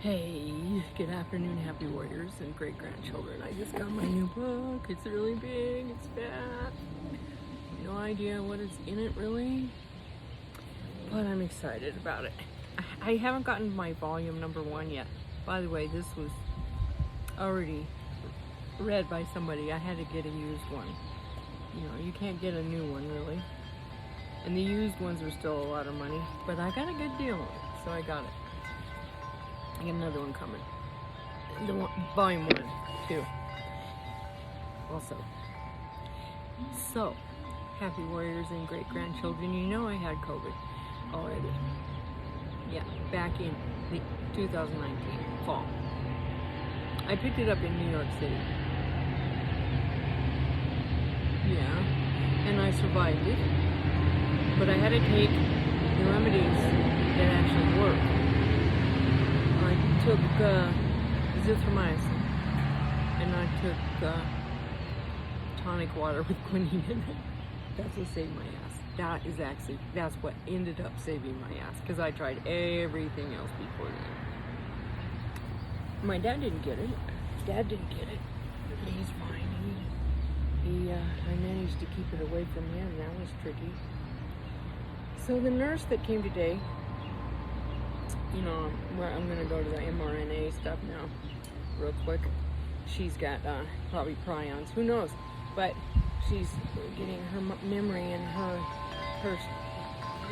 Hey, good afternoon, happy warriors and great grandchildren. I just got my new book. It's really big, it's fat. No idea what is in it really, but I'm excited about it. I haven't gotten my volume number 1 yet. By the way, this was already read by somebody. I had to get a used one. You know, you can't get a new one really. And the used ones are still a lot of money, but I got a good deal on it, so I got it. I got another one coming. Volume 1, too. Also. So, happy warriors and great grandchildren. You know I had COVID already. Yeah, back in 2019, fall. I picked it up in New York City. Yeah, and I survived it. But I had to take the remedies that actually work. I took azithromycin, and I took tonic water with quinine in it. That's what saved my ass. That's what ended up saving my ass, because I tried everything else before that. My dad didn't get it. Dad didn't get it. He's fine. I managed to keep it away from him. That was tricky. So the nurse that came today, you know, where I'm going to go to the mRNA stuff now, real quick. She's got probably prions, who knows? But she's getting her memory and her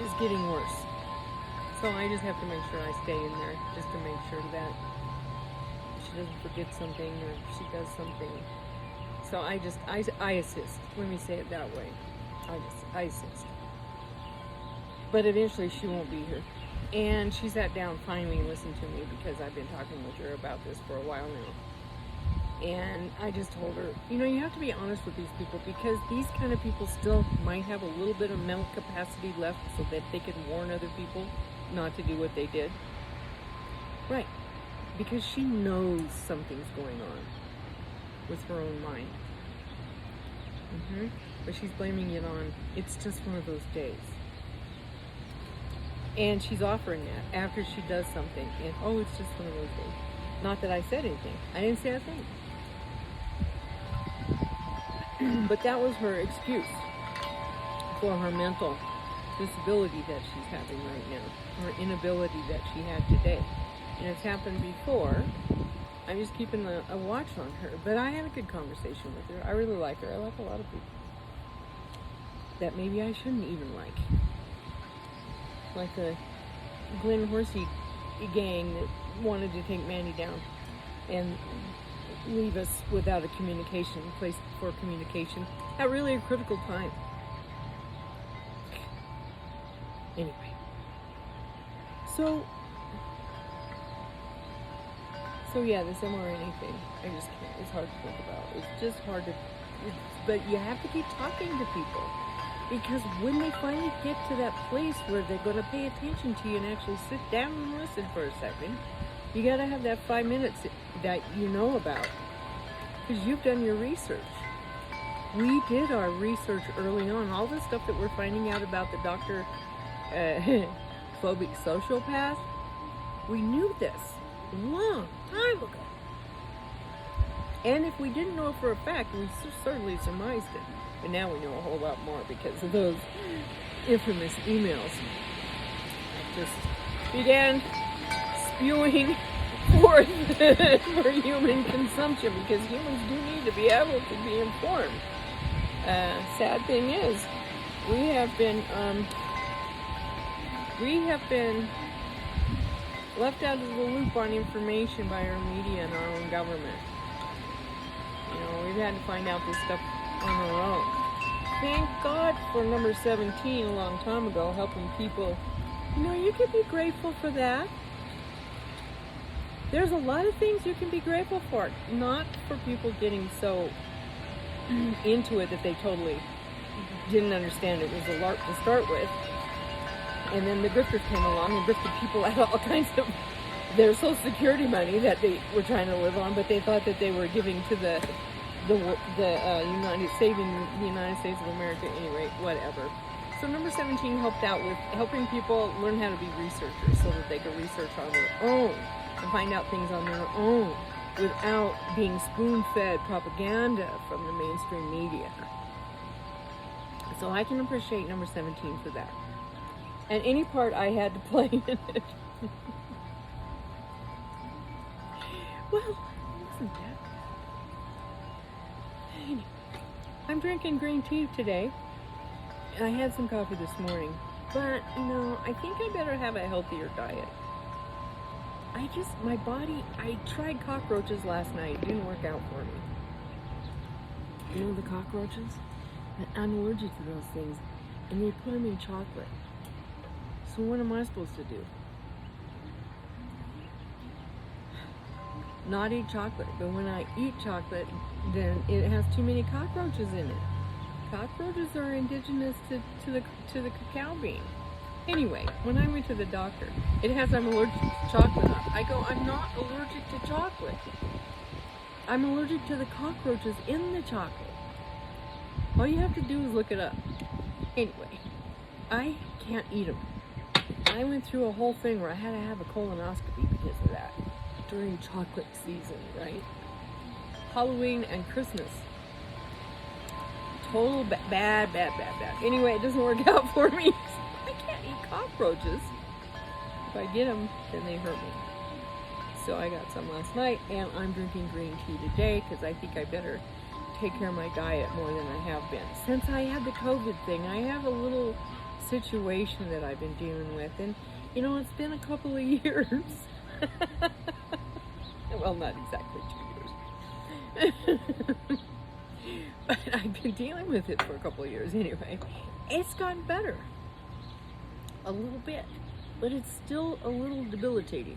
is getting worse. So I just have to make sure I stay in there, just to make sure that she doesn't forget something or she does something. So I assist. Let me say it that way. I assist. But eventually she won't be here. And she sat down finally and listened to me, because I've been talking with her about this for a while now. And I just told her, you know, you have to be honest with these people, because these kind of people still might have a little bit of mental capacity left so that they can warn other people not to do what they did. Right. Because she knows something's going on with her own mind. But she's blaming it on, it's just one of those days. And she's offering that after she does something. And, oh, it's just one of those days. Not that I said anything. I didn't say a thing. But that was her excuse for her mental disability that she's having right now. Her inability that she had today. And it's happened before. I'm just keeping a watch on her. But I had a good conversation with her. I really like her. I like a lot of people that maybe I shouldn't even like. Like the Glenn Horsey gang that wanted to take Mandy down and leave us without a place for communication at really a critical time. Anyway, so yeah, this mRNA thing, I just can't. It's hard to think about. It's just hard to, but you have to keep talking to people. Because when they finally get to that place where they're going to pay attention to you and actually sit down and listen for a second, you got to have that 5 minutes that you know about. Because you've done your research. We did our research early on. All the stuff that we're finding out about the Dr. Phobic sociopath, we knew this a long time ago. And if we didn't know it for a fact, we certainly surmised it. But now we know a whole lot more because of those infamous emails. I just began spewing forth for human consumption, because humans do need to be able to be informed. Sad thing is, we have been left out of the loop on information by our media and our own government. You know, we've had to find out this stuff on our own. Thank God for number 17 a long time ago, helping people. You know, you can be grateful for that. There's a lot of things you can be grateful for. Not for people getting so into it that they totally didn't understand it was a LARP to start with. And then the grifters came along and grifted people out of all kinds of their Social Security money that they were trying to live on, but they thought that they were giving to the saving the United States of America. Anyway, whatever. So number 17 helped out with helping people learn how to be researchers so that they could research on their own and find out things on their own without being spoon-fed propaganda from the mainstream media. So I can appreciate number 17 for that. And any part I had to play in it. Well, it wasn't that bad. Anyway, I'm drinking green tea today. I had some coffee this morning. But, I think I better have a healthier diet. My body, I tried cockroaches last night. It didn't work out for me. The cockroaches? I'm allergic to those things. And they put them in chocolate. So what am I supposed to do? Not eat chocolate. But when I eat chocolate, then it has too many cockroaches in it. Cockroaches are indigenous to the cacao bean. Anyway, when I went to the doctor, it has I'm allergic to chocolate. I go, I'm not allergic to chocolate. I'm allergic to the cockroaches in the chocolate. All you have to do is look it up. Anyway, I can't eat them. I went through a whole thing where I had to have a colonoscopy because of that during chocolate season, right? Halloween and Christmas. Total bad. Anyway, it doesn't work out for me. I can't eat cockroaches. If I get them, then they hurt me. So I got some last night, and I'm drinking green tea today because I think I better take care of my diet more than I have been. Since I had the COVID thing, I have a little situation that I've been dealing with, and it's been a couple of years. Well, not exactly 2 years. But I've been dealing with it for a couple of years anyway. It's gotten better. A little bit. But it's still a little debilitating.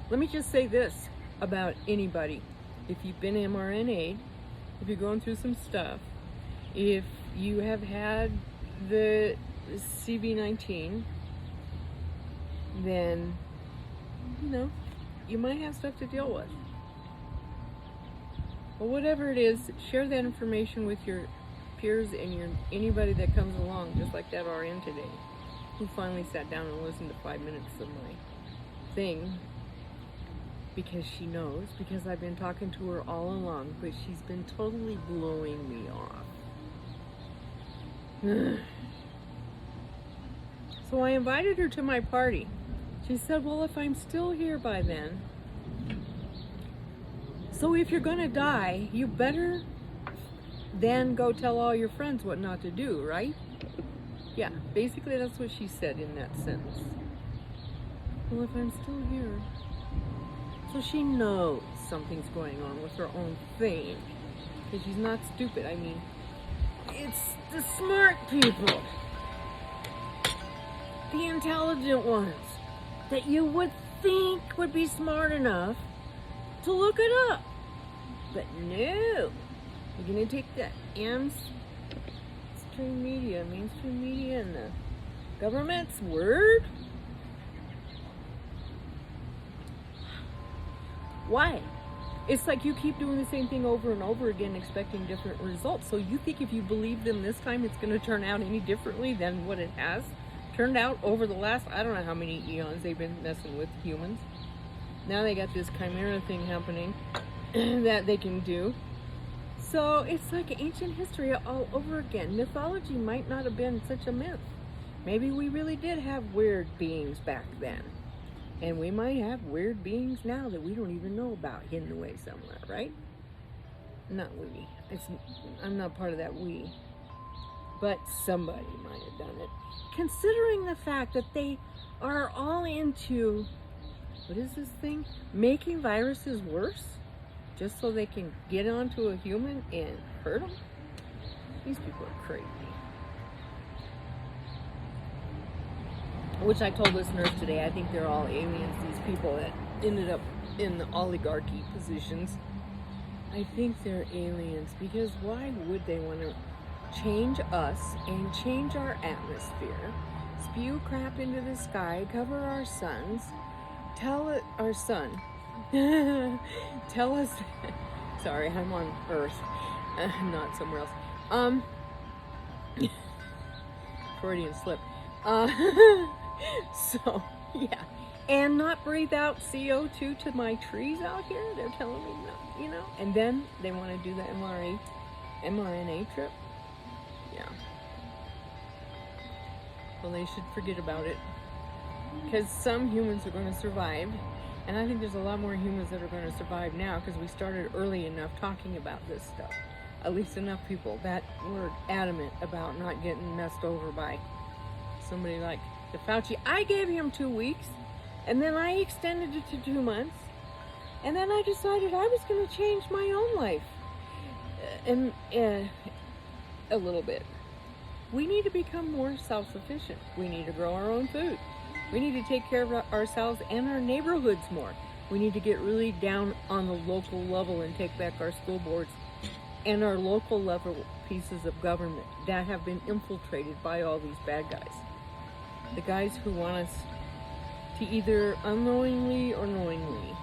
Let me just say this about anybody. If you've been mRNA'd, if you're going through some stuff, if you have had the CV-19, then, you might have stuff to deal with. Well, whatever it is, share that information with your peers and anybody that comes along, just like that RN today, who finally sat down and listened to 5 minutes of my thing, because she knows, because I've been talking to her all along, but she's been totally blowing me off. So I invited her to my party. She said, well, if I'm still here by then, so if you're gonna die, you better then go tell all your friends what not to do, right? Yeah, basically that's what she said in that sentence. Well, if I'm still here. So she knows something's going on with her own thing. Because she's not stupid. I mean, it's the smart people. The intelligent ones. That you would think would be smart enough to look it up. But no. You're going to take the mainstream media, and the government's word? Why? It's like you keep doing the same thing over and over again, expecting different results. So you think if you believe them this time, it's going to turn out any differently than what it has turned out over the last, I don't know how many eons they've been messing with humans. Now they got this chimera thing happening that they can do. So it's like ancient history all over again. Mythology might not have been such a myth. Maybe we really did have weird beings back then. And we might have weird beings now that we don't even know about, hidden away somewhere, right? Not we. I'm not part of that we. But somebody might have done it. Considering the fact that they are all into, what is this thing? Making viruses worse? Just so they can get onto a human and hurt them? These people are crazy. Which I told listeners today, I think they're all aliens, these people that ended up in the oligarchy positions. I think they're aliens, because why would they want to change us and change our atmosphere, spew crap into the sky, cover our suns, tell us, sorry, I'm on Earth, not somewhere else, Freudian slip. So, yeah. And not breathe out CO2 to my trees out here. They're telling me not, you know. And then they want to do the mRNA trip. Yeah. Well, they should forget about it. Because some humans are going to survive. And I think there's a lot more humans that are going to survive now because we started early enough talking about this stuff. At least enough people that were adamant about not getting messed over by somebody like the Fauci. I gave him 2 weeks, and then I extended it to 2 months, and then I decided I was going to change my own life and a little bit. We need to become more self-sufficient. We need to grow our own food. We need to take care of ourselves and our neighborhoods more. We need to get really down on the local level and take back our school boards and our local level pieces of government that have been infiltrated by all these bad guys. The guys who want us to either unknowingly or knowingly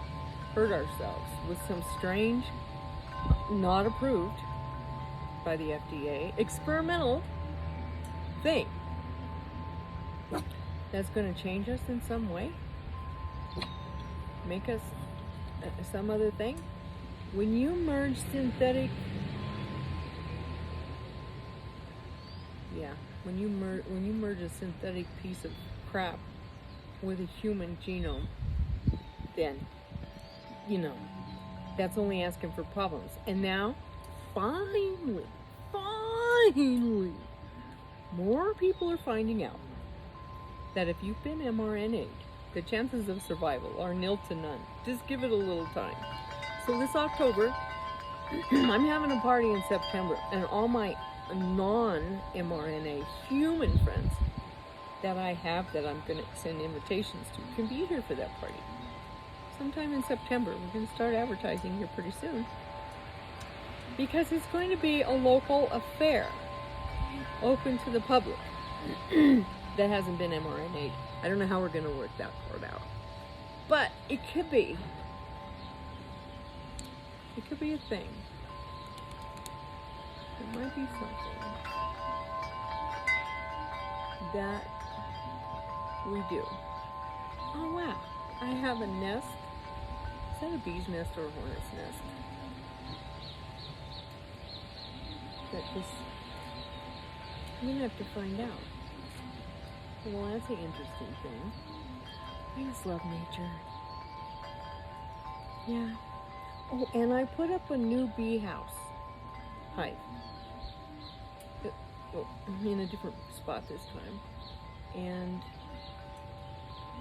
hurt ourselves with some strange, not approved by the FDA, experimental thing that's going to change us in some way, make us some other thing. When you merge synthetic, when you merge a synthetic piece of crap with a human genome, then, you know, that's only asking for problems. And now, finally, more people are finding out that if you've been mRNA'd, the chances of survival are nil to none. Just give it a little time. So this October, I'm having a party in September, and all my non-mRNA human friends that I have that I'm going to send invitations to can be here for that party. Sometime in September. We're going to start advertising here pretty soon. Because it's going to be a local affair, open to the public. That hasn't been mRNA'd. I don't know how we're going to work that part out. But it could be. It could be a thing. It might be something that we do. Oh wow. I have a nest. Is that a bee's nest or a hornet's nest? That just, I'm going to have to find out. Well, that's an interesting thing. I just love nature. Yeah. Oh, and I put up a new bee house hive. In a different spot this time. And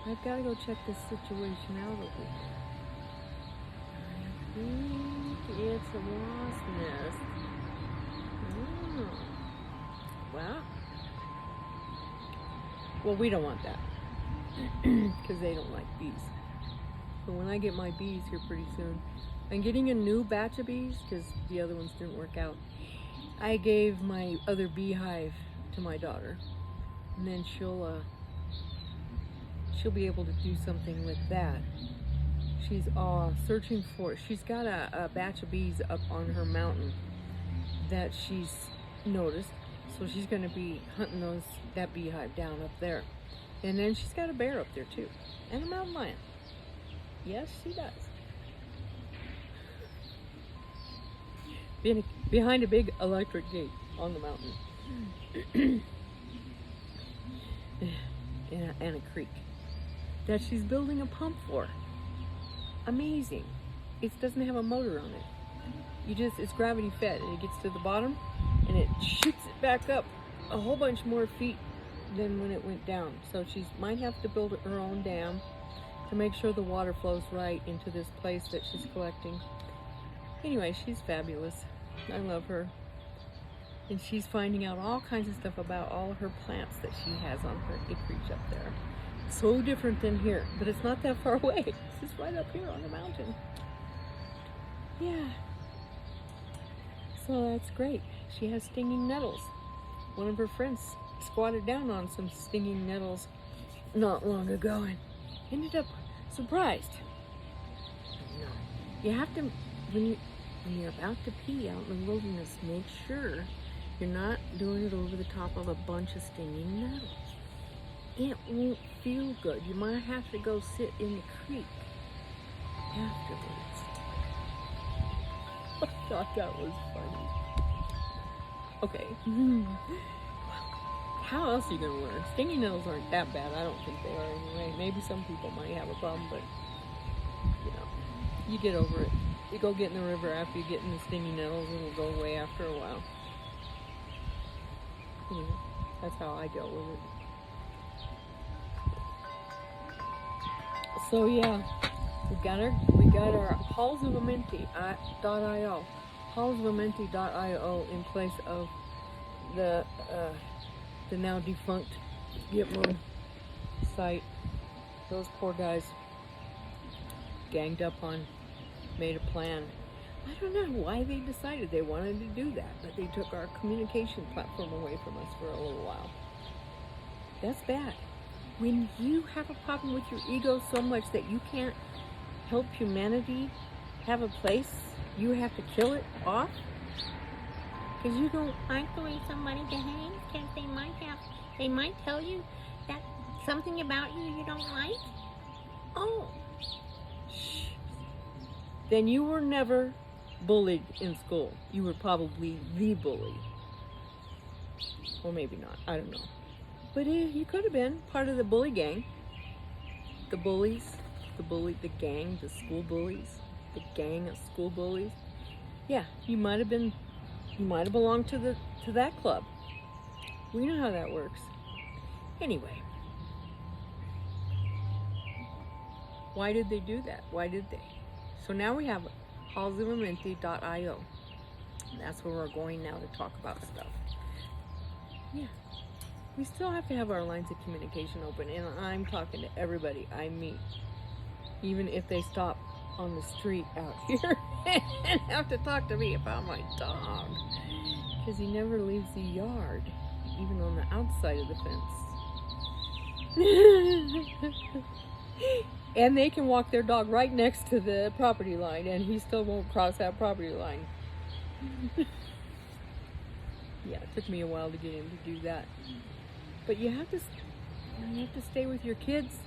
I've got to go check this situation out over here. I think it's a wasp nest. Oh. Wow. Well, we don't want that because they don't like bees. But when I get my bees here pretty soon, I'm getting a new batch of bees because the other ones didn't work out. I gave my other beehive to my daughter, and then she'll be able to do something with that. She's searching for. She's got a batch of bees up on her mountain that she's noticed. So she's going to be hunting that beehive down up there. And then she's got a bear up there too. And a mountain lion. Yes, she does. Behind a big electric gate on the mountain. and a creek. That she's building a pump for. Amazing. It doesn't have a motor on it. It's gravity fed, and it gets to the bottom and it shoots it back up a whole bunch more feet than when it went down. So she might have to build her own dam to make sure the water flows right into this place that she's collecting. Anyway, she's fabulous. I love her. And she's finding out all kinds of stuff about all her plants that she has on her acreage up there. So different than here, but it's not that far away. It's just right up here on the mountain. Yeah. So that's great. She has stinging nettles. One of her friends squatted down on some stinging nettles not long ago and ended up surprised. You have to, when you're about to pee out in the wilderness, make sure You're not doing it over the top of a bunch of stinging nettles. It won't feel good. You might have to go sit in the creek afterwards. I thought that was funny. Okay. How else are you going to learn? Stinging nettles aren't that bad. I don't think they are anyway. Maybe some people might have a problem, but, you know, you get over it. You go get in the river after you get in the stinging nettles, and it'll go away after a while. Anyway, that's how I dealt with it. So yeah, we got our hallsofamenti.io, hallsofamenti.io in place of the now defunct Gitmo site. Those poor guys ganged up on, made a plan. I don't know why they decided they wanted to do that, but they took our communication platform away from us for a little while. That's bad. When you have a problem with your ego so much that you can't help humanity have a place, you have to kill it off because you don't like the way somebody behaves, because they might tell you that something about you don't like. Oh, then you were never bullied in school. You were probably the bully. Or maybe not, I don't know. But you could have been part of the bully gang. The bullies, the gang, the school bullies, the gang of school bullies. Yeah, you might have belonged to that club. We know how that works. Anyway, why did they do that? Why did they? So now we have hallsofamenti.io. That's where we're going now to talk about stuff. Yeah. We still have to have our lines of communication open, and I'm talking to everybody I meet, even if they stop on the street out here and have to talk to me about my dog, because he never leaves the yard, even on the outside of the fence. And they can walk their dog right next to the property line, and he still won't cross that property line. Yeah, it took me a while to get him to do that. But you have to stay with your kids.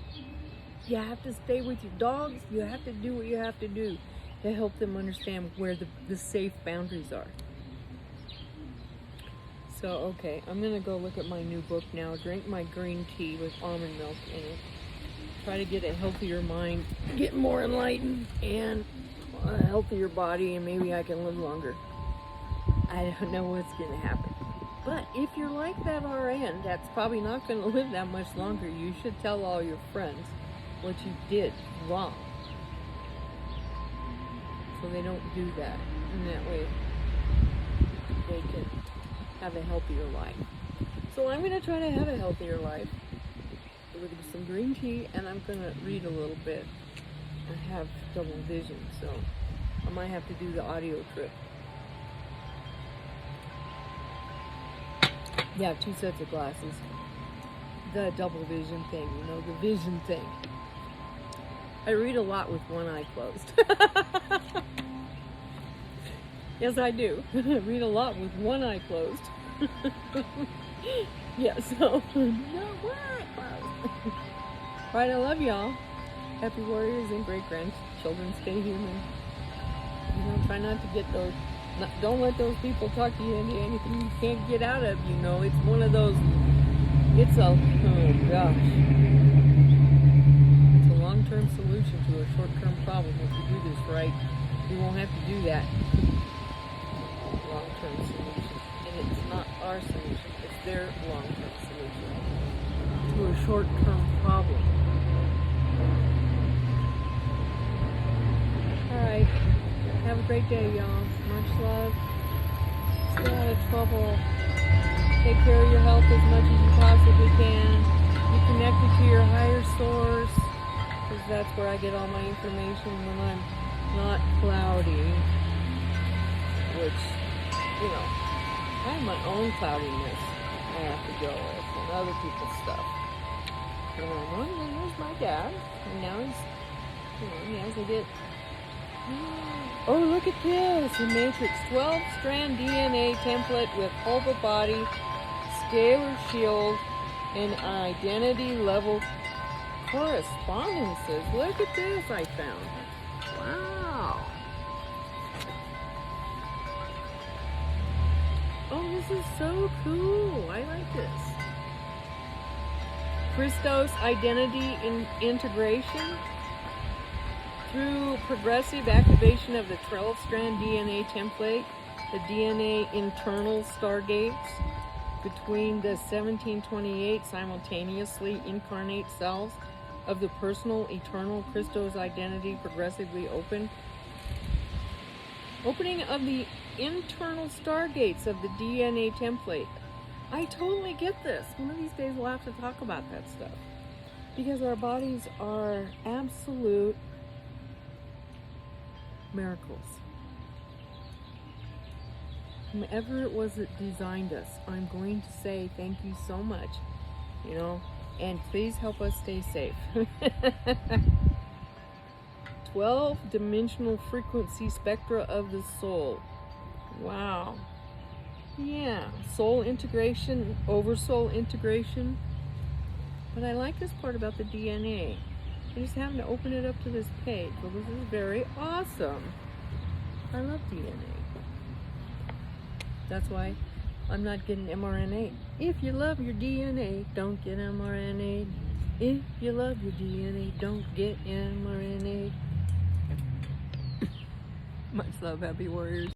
You have to stay with your dogs. You have to do what you have to do to help them understand where the safe boundaries are. So, okay, I'm going to go look at my new book now. Drink my green tea with almond milk in it. Try to get a healthier mind, get more enlightened, and a healthier body, and maybe I can live longer. I don't know what's going to happen. But if you're like that RN, that's probably not going to live that much longer. You should tell all your friends what you did wrong, so they don't do that. And that way they can have a healthier life. So I'm going to try to have a healthier life with some green tea, and I'm going to read a little bit. I have double vision, so I might have to do the audio trip. Yeah, 2 sets of glasses. The double vision thing, the vision thing. I read a lot with one eye closed. Yes, I do. I read a lot with one eye closed. Yeah, so, no, what? Right, I love y'all. Happy warriors and great grandchildren. Stay human. Try not to get those. Don't let those people talk to you into anything you can't get out of. It's one of those. It's a gosh. It's a long-term solution to a short-term problem. If you do this right, you won't have to do that. Long-term solution, and it's not our solution. It's their long-term solution to a short-term problem. All right. Have a great day, y'all. Much love. Stay out of trouble. Take care of your health as much as you possibly can. Be connected to your higher source, because that's where I get all my information when I'm not cloudy. Which, I have my own cloudiness I have to deal with and other people's stuff. And then there's my dad, and now he has to get Oh, look at this. A matrix 12-strand DNA template with whole body, scalar shield, and identity level correspondences. Look at this I found. Wow. Oh, this is so cool. I like this. Christos identity integration. Through progressive activation of the 12-strand DNA template, the DNA internal stargates between the 1728 simultaneously incarnate cells of the personal eternal Christos identity progressively open. Opening of the internal stargates of the DNA template. I totally get this. One of these days we'll have to talk about that stuff. Because our bodies are absolute miracles. Whomever it was that designed us, I'm going to say thank you so much, and please help us stay safe. 12-dimensional frequency spectra of the soul. Wow. Yeah, soul integration, oversoul integration. But I like this part about the DNA. I just happened to open it up to this page. Well, this is very awesome. I love DNA. That's why I'm not getting mRNA. If you love your DNA, don't get mRNA. If you love your DNA, don't get mRNA. Much love, happy warriors.